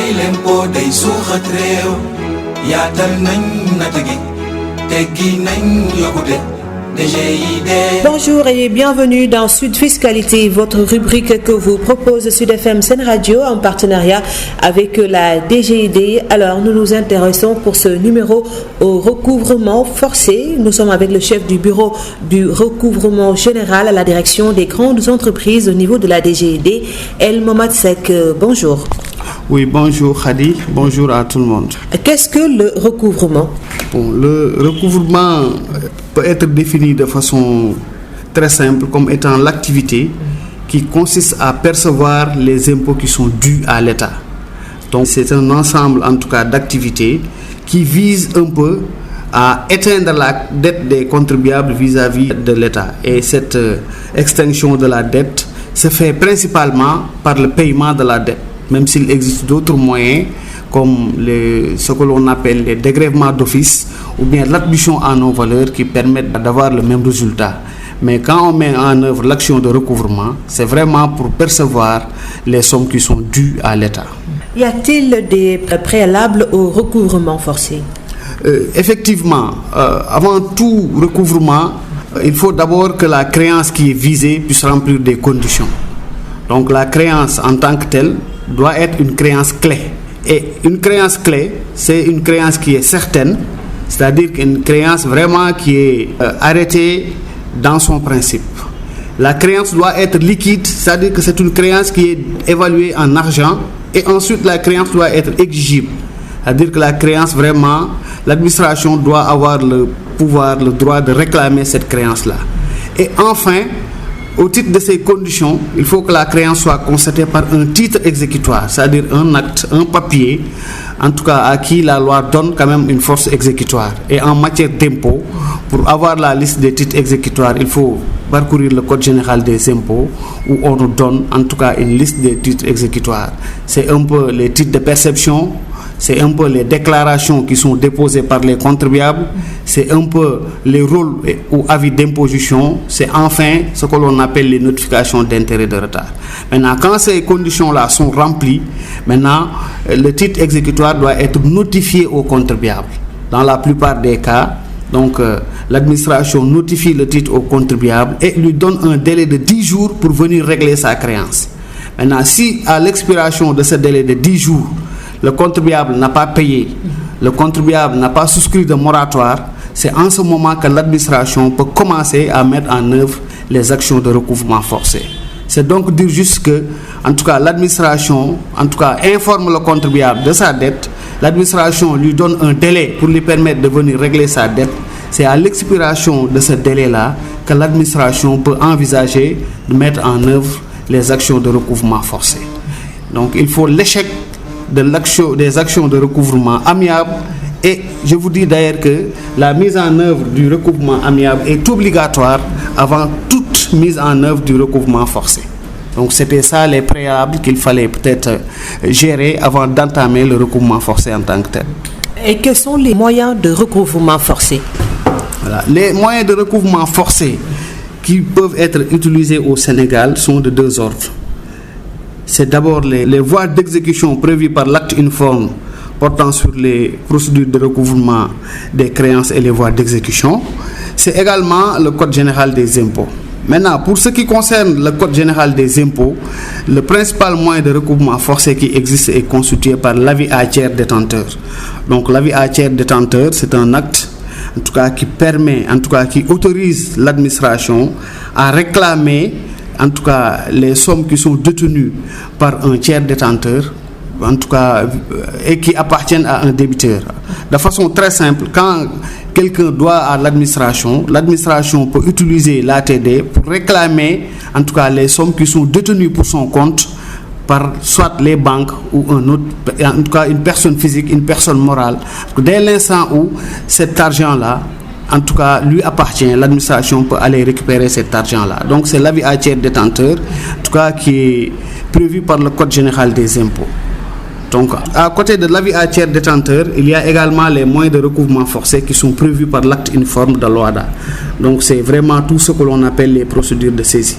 fay l'impôt day suuxat réew yaatal nañ natt gi teggi nañ yokkute DGID. Bonjour et bienvenue dans Sud Fiscalité, votre rubrique que vous propose Sud FM Sen Radio en partenariat avec la DGID. Alors nous nous intéressons pour ce numéro au recouvrement forcé. Nous sommes avec le chef du bureau du recouvrement général à la direction des grandes entreprises au niveau de la DGID, El Momad Seck. Bonjour. Oui, bonjour Khady, bonjour à tout le monde. Qu'est-ce que le recouvrement? Bon, le recouvrement peut être défini de façon très simple comme étant l'activité qui consiste à percevoir les impôts qui sont dus à l'État. Donc c'est un ensemble en tout cas d'activités qui vise un peu à éteindre la dette des contribuables vis-à-vis de l'État. Et cette extinction de la dette se fait principalement par le paiement de la dette, même s'il existe d'autres moyens comme ce que l'on appelle les dégrèvements d'office ou bien l'attribution en non-valeur qui permettent d'avoir le même résultat. Mais quand on met en œuvre l'action de recouvrement, c'est vraiment pour percevoir les sommes qui sont dues à l'État. Y a-t-il des préalables au recouvrement forcé? Effectivement, avant tout recouvrement, il faut d'abord que la créance qui est visée puisse remplir des conditions. Donc la créance en tant que telle doit être une créance clé. Et une créance clé, c'est une créance qui est certaine, c'est-à-dire une créance vraiment qui est arrêtée dans son principe. La créance doit être liquide, c'est-à-dire que c'est une créance qui est évaluée en argent, et ensuite la créance doit être exigible. C'est-à-dire que la créance, vraiment, l'administration doit avoir le pouvoir, le droit de réclamer cette créance-là. Et enfin, au titre de ces conditions, il faut que la créance soit constatée par un titre exécutoire, c'est-à-dire un acte, un papier, en tout cas à qui la loi donne quand même une force exécutoire. Et en matière d'impôts, pour avoir la liste des titres exécutoires, il faut parcourir le Code général des impôts où on nous donne en tout cas une liste des titres exécutoires. C'est un peu les titres de perception, c'est un peu les déclarations qui sont déposées par les contribuables, c'est un peu les rôles ou avis d'imposition, c'est enfin ce que l'on appelle les notifications d'intérêt de retard. Maintenant, quand ces conditions-là sont remplies, maintenant, le titre exécutoire doit être notifié au contribuable. Dans la plupart des cas, donc l'administration notifie le titre au contribuable et lui donne un délai de 10 jours pour venir régler sa créance. Maintenant, si à l'expiration de ce délai de 10 jours, le contribuable n'a pas payé, le contribuable n'a pas souscrit de moratoire, c'est en ce moment que l'administration peut commencer à mettre en œuvre les actions de recouvrement forcé. C'est donc dire juste que, en tout cas, l'administration, en tout cas, informe le contribuable de sa dette, l'administration lui donne un délai pour lui permettre de venir régler sa dette. C'est à l'expiration de ce délai-là que l'administration peut envisager de mettre en œuvre les actions de recouvrement forcé. Donc, il faut l'échec des actions de recouvrement amiable et je vous dis d'ailleurs que la mise en œuvre du recouvrement amiable est obligatoire avant toute mise en œuvre du recouvrement forcé. Donc c'était ça les préalables qu'il fallait peut-être gérer avant d'entamer le recouvrement forcé en tant que tel. Et quels sont les moyens de recouvrement forcé? Voilà. Les moyens de recouvrement forcé qui peuvent être utilisés au Sénégal sont de deux ordres. C'est d'abord les voies d'exécution prévues par l'acte uniforme portant sur les procédures de recouvrement des créances et les voies d'exécution. C'est également le Code général des impôts. Maintenant, pour ce qui concerne le Code général des impôts, le principal moyen de recouvrement forcé qui existe est constitué par l'avis à tiers détenteur. Donc l'avis à tiers détenteur, c'est un acte en tout cas qui permet, en tout cas qui autorise l'administration à réclamer en tout cas les sommes qui sont détenues par un tiers détenteur, en tout cas, et qui appartiennent à un débiteur. De façon très simple, quand quelqu'un doit à l'administration, l'administration peut utiliser l'ATD pour réclamer en tout cas les sommes qui sont détenues pour son compte par soit les banques ou un autre, en tout cas une personne physique, une personne morale. Dès l'instant où cet argent-là, en tout cas, lui appartient, l'administration peut aller récupérer cet argent-là. Donc c'est l'avis à tiers détenteur, en tout cas qui est prévu par le Code général des impôts. Donc, à côté de l'avis à tiers détenteur, il y a également les moyens de recouvrement forcé qui sont prévus par l'acte uniforme de l'OHADA. Donc, c'est vraiment tout ce que l'on appelle les procédures de saisie.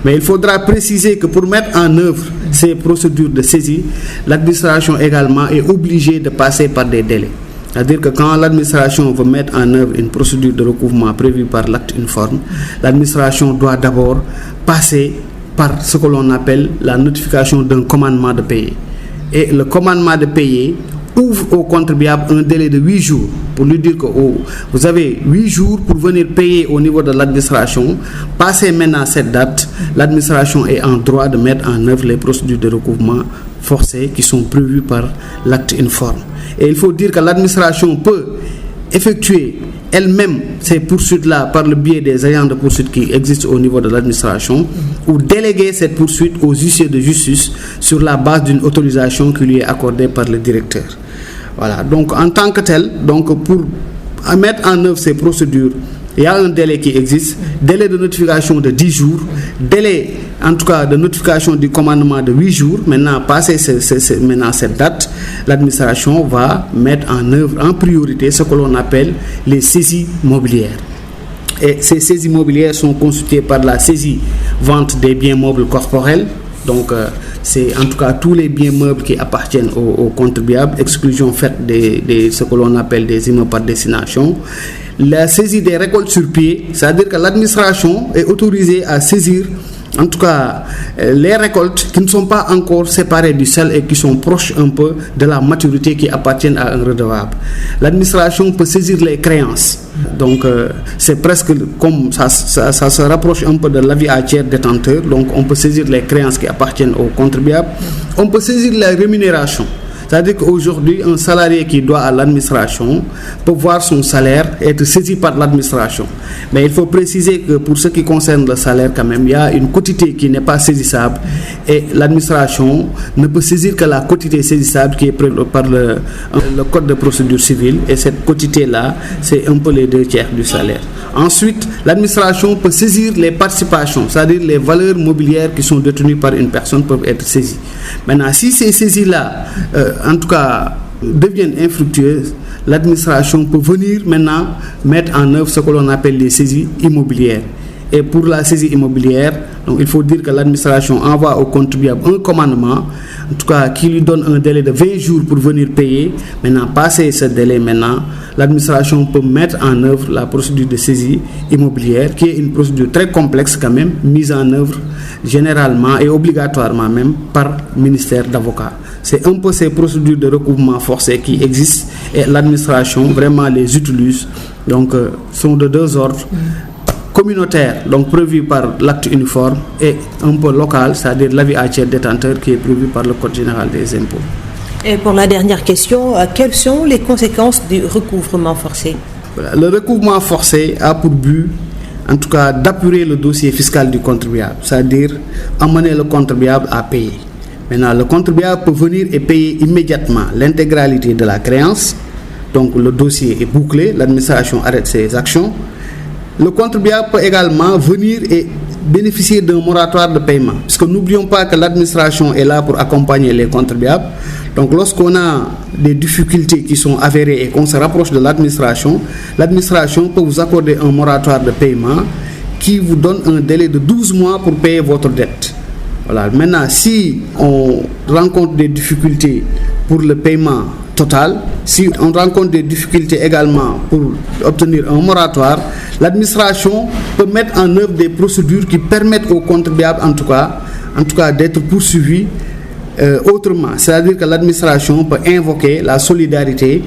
Mais il faudra préciser que pour mettre en œuvre ces procédures de saisie, l'administration également est obligée de passer par des délais. C'est-à-dire que quand l'administration veut mettre en œuvre une procédure de recouvrement prévue par l'acte uniforme, l'administration doit d'abord passer par ce que l'on appelle la notification d'un commandement de payer. Et le commandement de payer ouvre au contribuable un délai de 8 jours pour lui dire que vous avez 8 jours pour venir payer au niveau de l'administration. Passez maintenant cette date, l'administration est en droit de mettre en œuvre les procédures de recouvrement forcé qui sont prévues par l'acte uniforme. Et il faut dire que l'administration peut effectuer elle-même ces poursuites-là par le biais des agents de poursuite qui existent au niveau de l'administration ou déléguer cette poursuite aux huissiers de justice sur la base d'une autorisation qui lui est accordée par le directeur. Voilà, donc en tant que tel, donc pour mettre en œuvre ces procédures, il y a un délai qui existe, délai de notification de 10 jours, délai en tout cas de notification du commandement de 8 jours. Maintenant, passé maintenant cette date, l'administration va mettre en œuvre en priorité ce que l'on appelle les saisies mobilières. Et ces saisies mobilières sont constituées par la saisie vente des biens meubles corporels. Donc, c'est en tout cas tous les biens meubles qui appartiennent aux contribuables, exclusion faite de ce que l'on appelle des immeubles par destination. La saisie des récoltes sur pied, c'est-à-dire que l'administration est autorisée à saisir en tout cas les récoltes qui ne sont pas encore séparées du sel et qui sont proches un peu de la maturité qui appartiennent à un redevable. L'administration peut saisir les créances. Donc c'est presque comme ça se rapproche un peu de l'avis à tiers détenteur. Donc on peut saisir les créances qui appartiennent aux contribuables. On peut saisir la rémunération. C'est-à-dire qu'aujourd'hui, un salarié qui doit à l'administration peut voir son salaire être saisi par l'administration. Mais il faut préciser que pour ce qui concerne le salaire, quand même, il y a une quotité qui n'est pas saisissable et l'administration ne peut saisir que la quotité saisissable qui est prévue par le Code de procédure civile. Et cette quotité-là, c'est un peu les 2/3 du salaire. Ensuite, l'administration peut saisir les participations, c'est-à-dire les valeurs mobilières qui sont détenues par une personne peuvent être saisies. Maintenant, si ces saisies-là, en tout cas, deviennent infructueuses, l'administration peut venir maintenant mettre en œuvre ce que l'on appelle les saisies immobilières. Et pour la saisie immobilière, donc il faut dire que l'administration envoie au contribuable un commandement, en tout cas qui lui donne un délai de 20 jours pour venir payer. Maintenant, passé ce délai, l'administration peut mettre en œuvre la procédure de saisie immobilière, qui est une procédure très complexe quand même, mise en œuvre généralement et obligatoirement même par ministère d'avocats. C'est un peu ces procédures de recouvrement forcé qui existent et l'administration vraiment les utilise. Donc, sont de deux ordres. Communautaire, donc prévu par l'acte uniforme, et un peu local, c'est-à-dire l'avis à tiers détenteur qui est prévu par le Code général des impôts. Et pour la dernière question, quelles sont les conséquences du recouvrement forcé? Voilà, le recouvrement forcé a pour but, en tout cas, d'apurer le dossier fiscal du contribuable, c'est-à-dire amener le contribuable à payer. Maintenant, le contribuable peut venir et payer immédiatement l'intégralité de la créance, donc le dossier est bouclé, l'administration arrête ses actions. Le contribuable peut également venir et bénéficier d'un moratoire de paiement. Parce que n'oublions pas que l'administration est là pour accompagner les contribuables. Donc lorsqu'on a des difficultés qui sont avérées et qu'on se rapproche de l'administration peut vous accorder un moratoire de paiement qui vous donne un délai de 12 mois pour payer votre dette. Voilà. Maintenant, si on rencontre des difficultés pour le paiement total, si on rencontre des difficultés également pour obtenir un moratoire, l'administration peut mettre en œuvre des procédures qui permettent aux contribuables en tout cas d'être poursuivis autrement. C'est-à-dire que l'administration peut invoquer la solidarité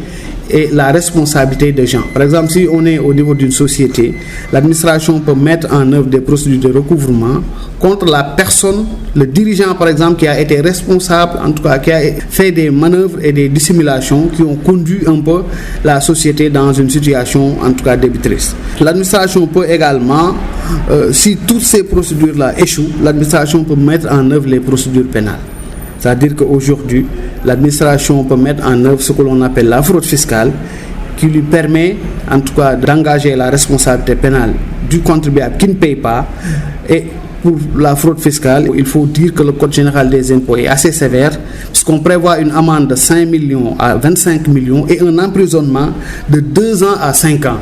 et la responsabilité des gens. Par exemple, si on est au niveau d'une société, l'administration peut mettre en œuvre des procédures de recouvrement contre la personne, le dirigeant par exemple, qui a été responsable, en tout cas qui a fait des manœuvres et des dissimulations qui ont conduit un peu la société dans une situation en tout cas débitrice. L'administration peut également, si toutes ces procédures-là échouent, l'administration peut mettre en œuvre les procédures pénales. C'est-à-dire qu'aujourd'hui, l'administration peut mettre en œuvre ce que l'on appelle la fraude fiscale, qui lui permet en tout cas d'engager la responsabilité pénale du contribuable qui ne paye pas. Et pour la fraude fiscale, il faut dire que le Code général des impôts est assez sévère, puisqu'on prévoit une amende de 5 millions à 25 millions et un emprisonnement de 2 ans à 5 ans.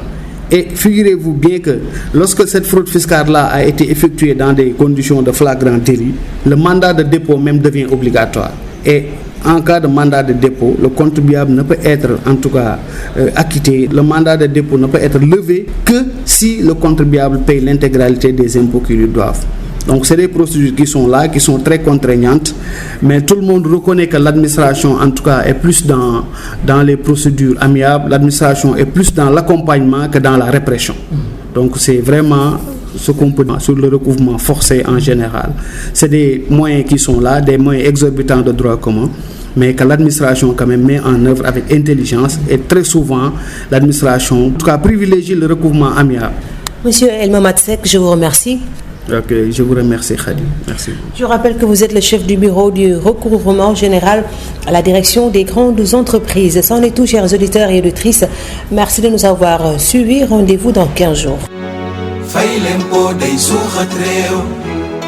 Et figurez-vous bien que lorsque cette fraude fiscale-là a été effectuée dans des conditions de flagrant délit, le mandat de dépôt même devient obligatoire. Et en cas de mandat de dépôt, le contribuable ne peut être en tout cas acquitté. Le mandat de dépôt ne peut être levé que si le contribuable paye l'intégralité des impôts qui lui doivent. Donc c'est des procédures qui sont là, qui sont très contraignantes, mais tout le monde reconnaît que l'administration en tout cas est plus dans les procédures amiables, l'administration est plus dans l'accompagnement que dans la répression. Donc c'est vraiment ce qu'on peut dire sur le recouvrement forcé en général. C'est des moyens qui sont là, des moyens exorbitants de droit commun, mais que l'administration quand même met en œuvre avec intelligence, et très souvent l'administration en tout cas privilégie le recouvrement amiable. Monsieur El Mamad Seck, je vous remercie. Ok, je vous remercie Khady. Merci. Je rappelle que vous êtes le chef du bureau du recouvrement général à la direction des grandes entreprises. C'en est tout, chers auditeurs et auditrices. Merci de nous avoir suivis. Rendez-vous dans 15 jours. fay lempo day suuxat réew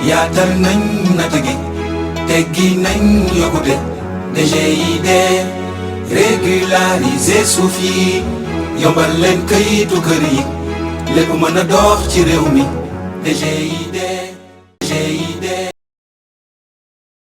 yaatal nañ natt gi teggi nañ yokkute DGID régulariser suuf yi yombal leen këyitu kër yi lépp mën a dox ci réew mi DGID